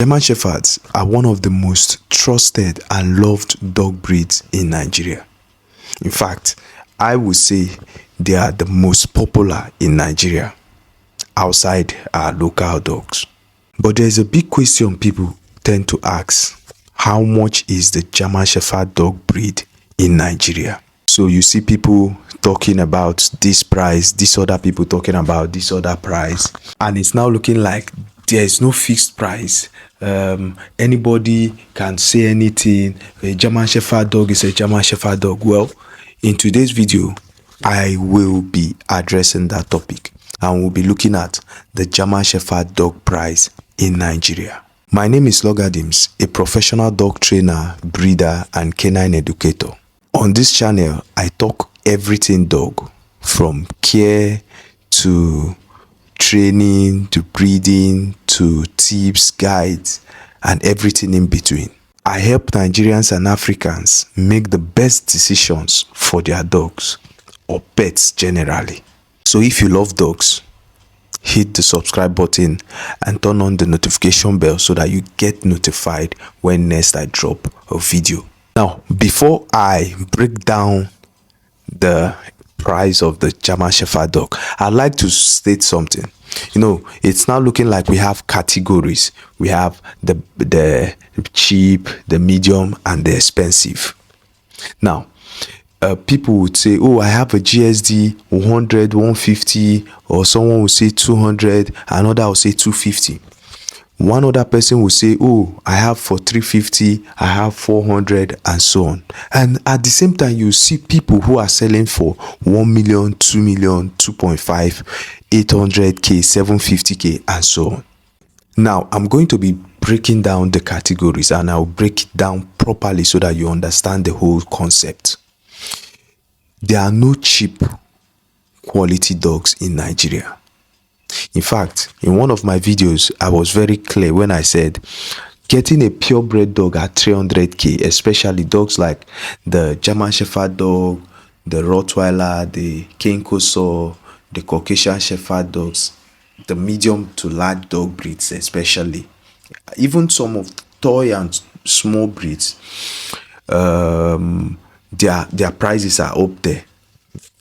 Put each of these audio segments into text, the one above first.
German Shepherds are one of the most trusted and loved dog breeds in Nigeria. In fact, I would say they are the most popular in Nigeria outside our local dogs. But there is a big question people tend to ask: how much is the German Shepherd dog breed in Nigeria? So you see people talking about this price, this other people talking about this other price, and it's now looking like there is no fixed price. Anybody can say anything. A German Shepherd dog is a German Shepherd dog. Well, in today's video, I will be addressing that topic, and we'll be looking at the German Shepherd dog price in Nigeria. My name is Logadims, a professional dog trainer, breeder, and canine educator. On this channel, I talk everything dog, from care to training to breeding to tips, guides, and everything in between. I help Nigerians and Africans make the best decisions for their dogs or pets generally. So if you love dogs, hit the subscribe button and turn on the notification bell so that you get notified when next I drop a video. Now, before I break down the price of the German Shepherd dog, I'd like to state something. It's now looking like we have categories. We have the cheap, the medium, and the expensive. Now, people would say, oh, I have a GSD 100, 150, or someone will say 200, another will say 250. One other person will say, oh, I have for 350, I have 400, and so on. And at the same time, you see people who are selling for 1 million, 2 million, 2.5, 800K, 750K, and so on. Now, I'm going to be breaking down the categories, and I'll break it down properly so that you understand the whole concept. There are no cheap quality dogs in Nigeria. In fact, in one of my videos, I was very clear when I said getting a purebred dog at 300K, especially dogs like the German Shepherd dog, the Rottweiler, the Cane Corso, the Caucasian Shepherd dogs, the medium to large dog breeds especially, even some of toy and small breeds, their prices are up there.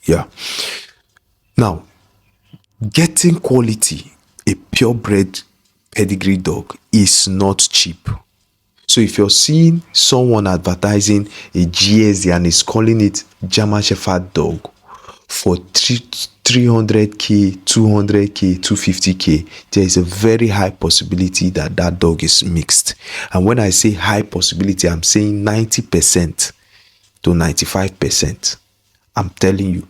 Yeah. Now, getting quality, a purebred pedigree dog is not cheap. So if you're seeing someone advertising a GSD and is calling it German Shepherd dog for 300K, 200K, 250K, there is a very high possibility that that dog is mixed. And when I say high possibility, I'm saying 90% to 95%. I'm telling you,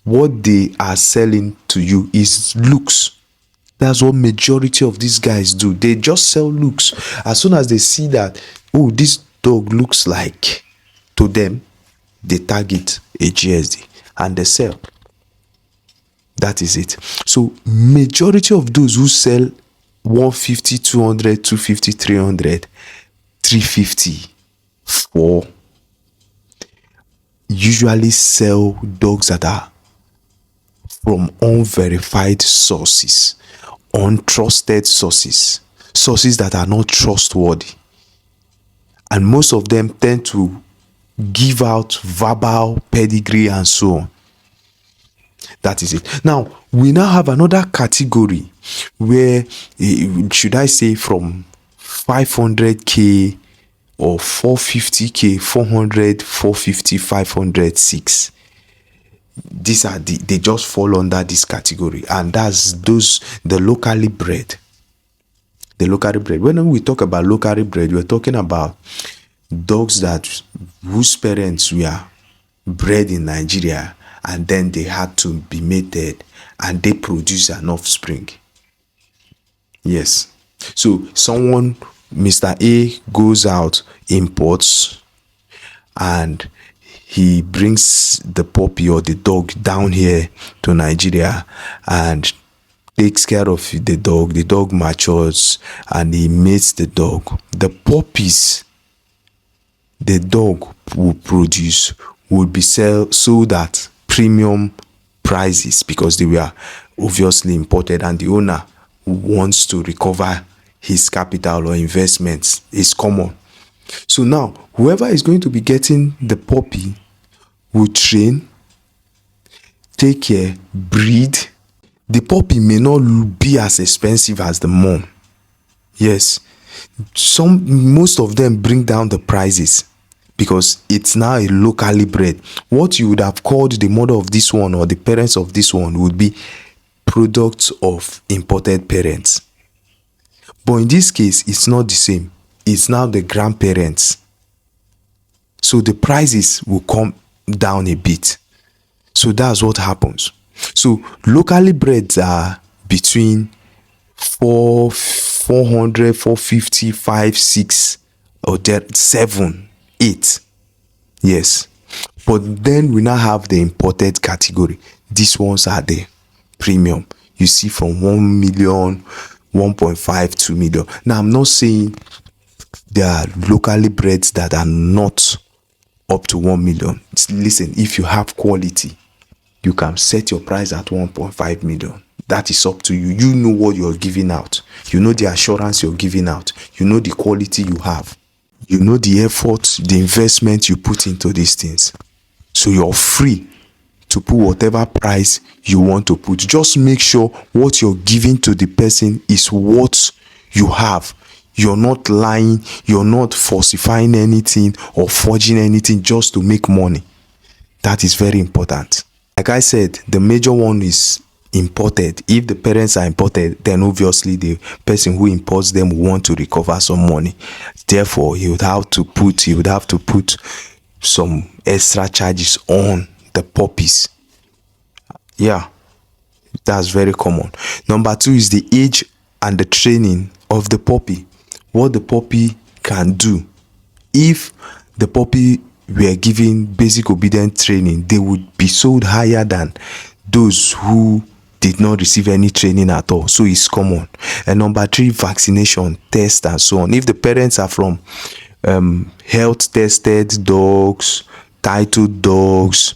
what they are selling to you is looks. That's what majority of these guys do. They just sell looks. As soon as they see that, oh, this dog looks like, to them, they target a GSD and they sell. That is it. So majority of those who sell 150, 200, 250, 300, 350 for usually sell dogs that are from unverified sources, untrusted sources that are not trustworthy. And most of them tend to give out verbal pedigree and so on. That is it. Now, we now have another category where, should I say, from 500K or 450K, 400, 450, 500, 6. These are they just fall under this category, and that's the locally bred. The locally bred. When we talk about locally bred, we're talking about dogs whose parents were bred in Nigeria, and then they had to be mated, and they produce an offspring. Yes. So someone, Mr. A, goes out, imports, and he brings the puppy or the dog down here to Nigeria and takes care of the dog. The dog matures and he mates the dog. The puppies the dog will produce will be sold at premium prices because they were obviously imported, and the owner wants to recover his capital or investments is common. So now, whoever is going to be getting the puppy will train, take care, breed. The puppy may not be as expensive as the mom. Yes, most of them bring down the prices because it's now a locally bred. What you would have called the mother of this one or the parents of this one would be products of imported parents. But in this case, it's not the same. It's now the grandparents. So the prices will come down a bit. So that's what happens. So locally breds are between 400, 450, 5, 6, or 7, 8. Yes. But then we now have the imported category. These ones are the premium. You see from 1 million, 1.5, 2 million. Now, I'm not saying there are locally breds that are not up to 1 million. Listen, if you have quality, you can set your price at 1.5 million. That is up to you. You know what you're giving out. You know the assurance you're giving out. You know the quality you have. You know the effort, the investment you put into these things. So you're free to put whatever price you want to put. Just make sure what you're giving to the person is what you have. You're not lying. You're not falsifying anything or forging anything just to make money. That is very important. Like I said, the major one is imported. If the parents are imported, then obviously the person who imports them will want to recover some money. Therefore, he would have to put some extra charges on the puppies. Yeah, that's very common. Number 2 is the age and the training of the puppy. What the puppy can do. If the puppy were given basic obedience training, they would be sold higher than those who did not receive any training at all. So it's common. And number 3, vaccination, test, and so on. If the parents are from health tested dogs, titled dogs,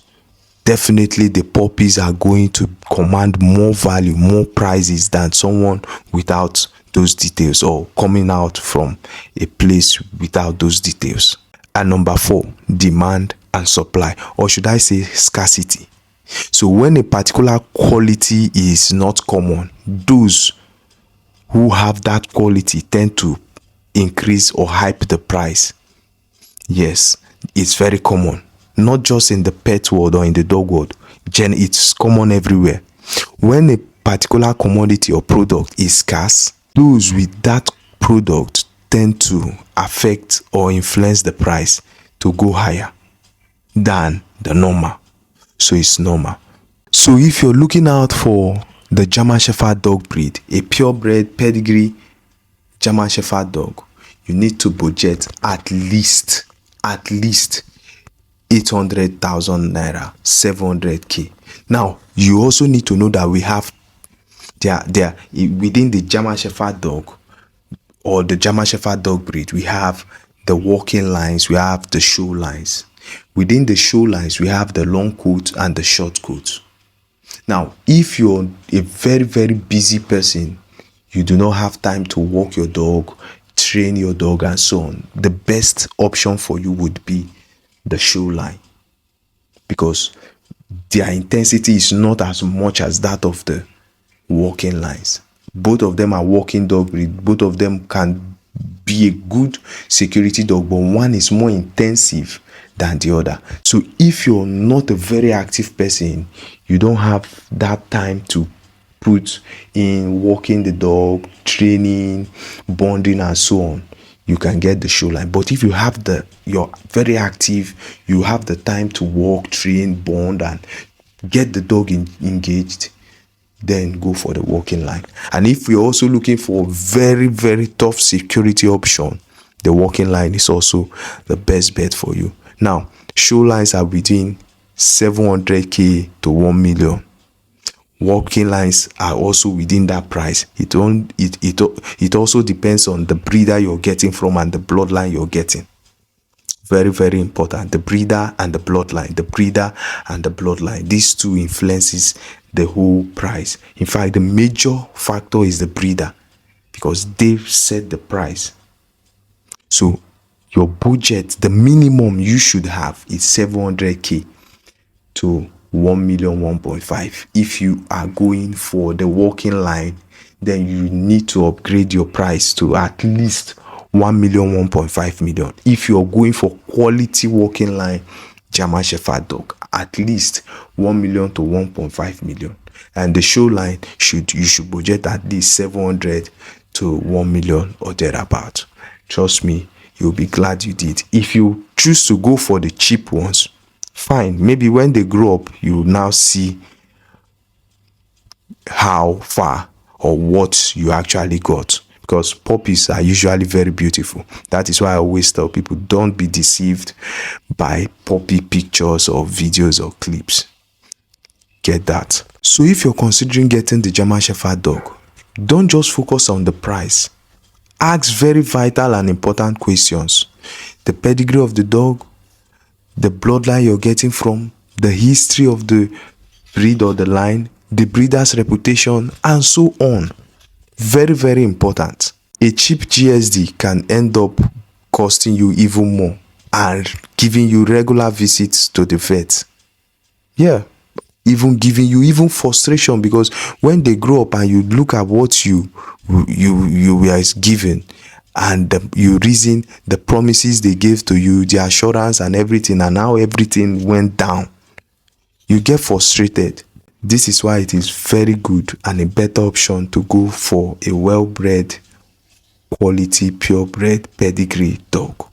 definitely the puppies are going to command more value, more prices than someone without those details or coming out from a place without those details. And number 4, demand and supply, or should I say scarcity. So when a particular quality is not common, those who have that quality tend to increase or hype the price. Yes, it's very common. Not just in the pet world or in the dog world. It's common everywhere. When a particular commodity or product is scarce, those with that product tend to affect or influence the price to go higher than the normal. So it's normal. So if you're looking out for the German Shepherd dog breed, a purebred pedigree German Shepherd dog, you need to budget at least 800,000 naira, 700k. Now, you also need to know that we have there within the German Shepherd dog or the German Shepherd dog breed, we have the walking lines, we have the show lines. Within the show lines, we have the long coat and the short coat. Now, if you're a very, very busy person, you do not have time to walk your dog, train your dog, and so on, the best option for you would be the show line, because their intensity is not as much as that of the walking lines. Both of them are walking dog breed. Both of them can be a good security dog, but one is more intensive than the other. So if you're not a very active person, you don't have that time to put in walking the dog, training, bonding, and so on, you can get the show line. But if you have you're very active, you have the time to walk, train, bond, and get the dog engaged, then go for the walking line. And if you're also looking for a very, very tough security option, the walking line is also the best bet for you. Now, show lines are between 700k to 1 million. Walking lines are also within that price. It also depends on the breeder you're getting from and the bloodline you're getting. Very, very important. The breeder and the bloodline. The breeder and the bloodline. These two influences the whole price. In fact, the major factor is the breeder. because they set the price. So your budget, the minimum you should have is 700k to 1 million, 1.5. If you are going for the walking line, then you need to upgrade your price to at least 1 million, 1.5 million. If you're going for quality walking line German Shepherd dog, at least 1 million to 1.5 million. And the show line you should budget at least 700 to 1 million or thereabout. Trust me, you'll be glad you did. If you choose to go for the cheap ones, fine. Maybe when they grow up, you now see how far or what you actually got, because puppies are usually very beautiful. That is why I always tell people, don't be deceived by puppy pictures or videos or clips. Get that? So if you're considering getting the German Shepherd dog, don't just focus on the price. Ask very vital and important questions. The pedigree of the dog, the bloodline you're getting from, the history of the breed or the line, the breeder's reputation, and so on. Very, very important. A cheap GSD can end up costing you even more and giving you regular visits to the vet. Yeah, even giving you even frustration, because when they grow up and you look at what you were given, and you reason the promises they gave to you, the assurance and everything, and now everything went down, you get frustrated. This is why it is very good and a better option to go for a well-bred, quality, purebred pedigree dog.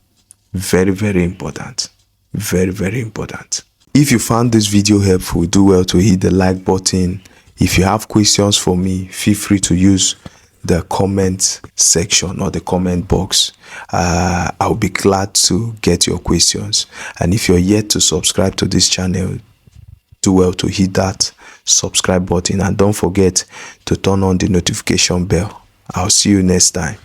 Very, very important. Very, very important. If you found this video helpful, do well to hit the like button. If you have questions for me, feel free to use the comment section or the comment box. I'll be glad to get your questions. And if you're yet to subscribe to this channel, do well to hit that subscribe button, and don't forget to turn on the notification bell. I'll see you next time.